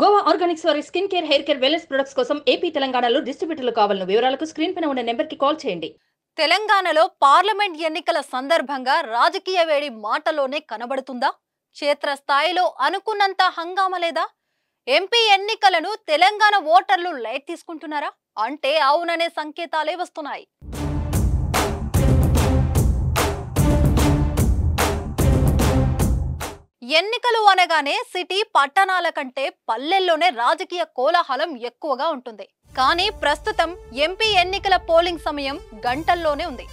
Goa Organics వారి skin care, hair care, wellness products కోసం AP, తెలంగాణలో డిస్ట్రిబ్యూటర్లు కావాలను వివరాలకు స్క్రీన్ పైన ఉన్న నెంబర్కి కాల్ చేయండి. తెలంగాణలో పార్లమెంట్ ఎన్నికల సందర్భంగా రాజకీయ వేడి మాటలోనే కనబడుతుందా? క్షేత్రస్థాయిలో అనుకున్నంత హంగామా లేదా? ఎంపీ ఎన్నికలను తెలంగాణ ఓటర్లు లైట్ తీసుకుంటున్నారా అంటే అవుననే సంకేతాలే వస్తున్నాయి. ఎన్నికలు అనగానే సిటీ పట్టణాల కంటే పల్లెల్లోనే రాజకీయ కోలాహలం ఎక్కువగా ఉంటుంది. కానీ ప్రస్తుతం ఎంపీ ఎన్నికల పోలింగ్ సమయం గంటల్లోనే ఉంది.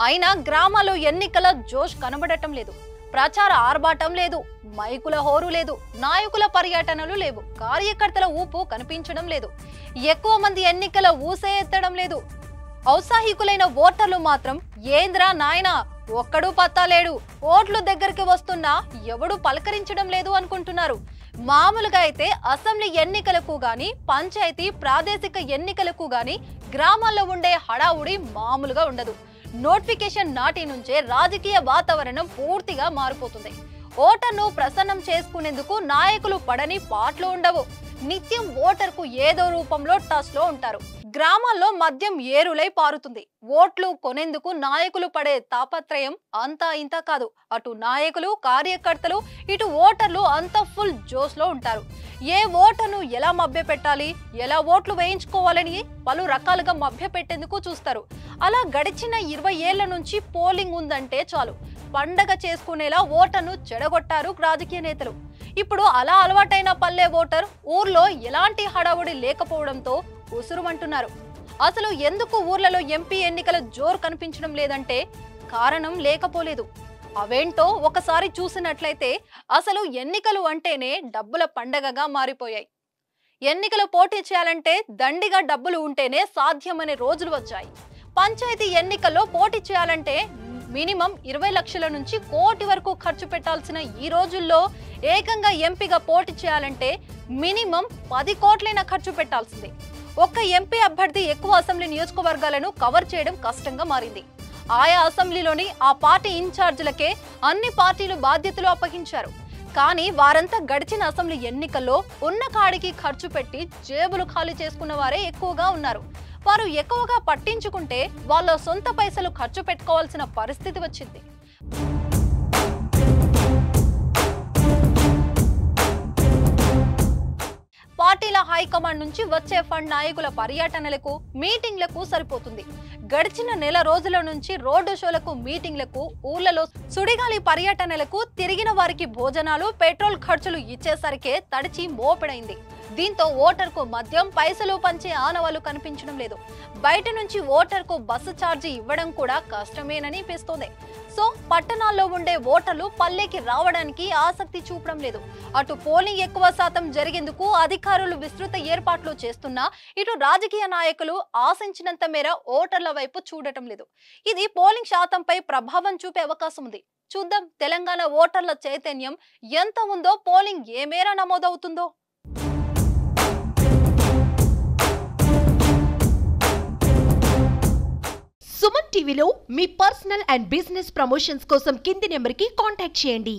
అయినా గ్రామాల్లో ఎన్నికల జోష్ కనబడటం లేదు. ప్రచార ఆర్భాటం లేదు, మైకుల హోరు లేదు, నాయకుల పర్యటనలు లేవు, కార్యకర్తల ఊపు కనిపించడం లేదు, ఎక్కువ మంది ఎన్నికల ఊసే ఎత్తడం లేదు. ఔత్సాహికులైన ఓటర్లు మాత్రం ఏంద్రా నాయనా ఒక్కడూ పత్తాలేడు, ఓట్లు దగ్గరికి వస్తున్నా ఎవడు పలకరించడం లేదు అనుకుంటున్నారు. మామూలుగా అయితే అసెంబ్లీ ఎన్నికలకు గాని, పంచాయతీ ప్రాదేశిక ఎన్నికలకు గాని గ్రామాల్లో ఉండే హడావుడి మామూలుగా ఉండదు. నోటిఫికేషన్ నాటి నుంచే రాజకీయ వాతావరణం పూర్తిగా మారిపోతుంది. ఓటర్ను ప్రసన్నం చేసుకునేందుకు నాయకులు పడని పాటలు ఉండవు. నిత్యం ఓటర్కు ఏదో రూపంలో టచ్ లో ఉంటారు. గ్రామాల్లో మద్యం ఏరులై పారుతుంది. ఓట్లు కొనేందుకు నాయకులు పడే తాపత్రయం అంతా ఇంత కాదు. అటు నాయకులు, కార్యకర్తలు, ఇటు ఓటర్లు అంతా ఫుల్ జోష్ లో ఉంటారు. ఏ ఓటర్ను ఎలా మభ్య పెట్టాలి, ఎలా ఓట్లు వేయించుకోవాలని పలు రకాలుగా మభ్య పెట్టేందుకు చూస్తారు. అలా గడిచిన 20 ఏళ్ల నుంచి పోలింగ్ ఉందంటే చాలు పండగ చేసుకునేలా ఓటర్ను చెడగొట్టారు రాజకీయ నేతలు. ఇప్పుడు అలా అలవాటైన పల్లె ఓటర్ ఊర్లో ఎలాంటి హడావుడి లేకపోవడంతో ఉసురుమంటున్నారు. అసలు ఎందుకు ఊర్లలో ఎంపీ ఎన్నికల జోరు కనిపించడం లేదంటే కారణం లేకపోలేదు. అవేంటో ఒకసారి చూసినట్లయితే అసలు ఎన్నికలు అంటేనే డబ్బుల పండగగా మారిపోయాయి. ఎన్నికలు పోటీ చేయాలంటే దండిగా డబ్బులు ఉంటేనే సాధ్యమనే రోజులు వచ్చాయి. పంచాయతీ ఎన్నికల్లో పోటీ చేయాలంటే మినిమం 20 లక్షల నుంచి కోటి వరకు ఖర్చు పెట్టాల్సిన ఈ రోజుల్లో ఏకంగా ఎంపీగా పోటీ చేయాలంటే మినిమం 10 కోట్లైనా ఖర్చు పెట్టాల్సిందే. ఒక్క ఎంపీ అభ్యర్థి ఎక్కువ అసెంబ్లీ నియోజకవర్గాలను కవర్ చేయడం కష్టంగా మారింది. ఆయా అసెంబ్లీలోని ఆ పార్టీ ఇన్ఛార్జీలకే అన్ని పార్టీలు బాధ్యతలు అప్పగించారు. కానీ వారంతా గడిచిన అసెంబ్లీ ఎన్నికల్లో ఉన్న కాడికి ఖర్చు పెట్టి జేబులు ఖాళీ చేసుకున్న వారే ఎక్కువగా ఉన్నారు. వారు ఎక్కువగా పట్టించుకుంటే వాళ్ళ సొంత పైసలు ఖర్చు పెట్టుకోవాల్సిన పరిస్థితి వచ్చింది. పార్టీల హైకమాండ్ నుంచి వచ్చే ఫండ్ నాయకుల పర్యటనలకు, మీటింగ్లకు సరిపోతుంది. గడిచిన నెల రోజుల నుంచి రోడ్డు షోలకు, మీటింగ్లకు, ఊర్లలో సుడిగాలి పర్యటనలకు తిరిగిన వారికి భోజనాలు, పెట్రోల్ ఖర్చులు ఇచ్చేసరికే తడిచి మోపెడైంది. దీంతో ఓటర్కు మద్యం, పైసలు పంచే ఆనవాళ్లు కనిపించడం లేదు. బయట నుంచి ఓటర్కు బస్సు ఛార్జీ ఇవ్వడం కూడా కష్టమేనని అనిపిస్తోంది. సో పట్టణాల్లో ఉండే ఓటర్లు పల్లెకి రావడానికి ఆసక్తి చూపడం లేదు. అటు పోలింగ్ ఎక్కువ శాతం జరిగేందుకు అధికారులు విస్తృత ఏర్పాట్లు చేస్తున్నా ఇటు రాజకీయ నాయకులు ఆశించినంత మేర ఓటర్ల వైపు చూడటం లేదు. ఇది పోలింగ్ శాతంపై ప్రభావం చూపే అవకాశం ఉంది. చూద్దాం తెలంగాణ ఓటర్ల చైతన్యం ఎంత ఉందో, పోలింగ్ ఏ మేర నమోదవుతుందో. సుమన్ టీవీలో మీ పర్సనల్ అండ్ బిజినెస్ ప్రమోషన్స్ కోసం కింది నెంబర్కి కాంటాక్ట్ చేయండి.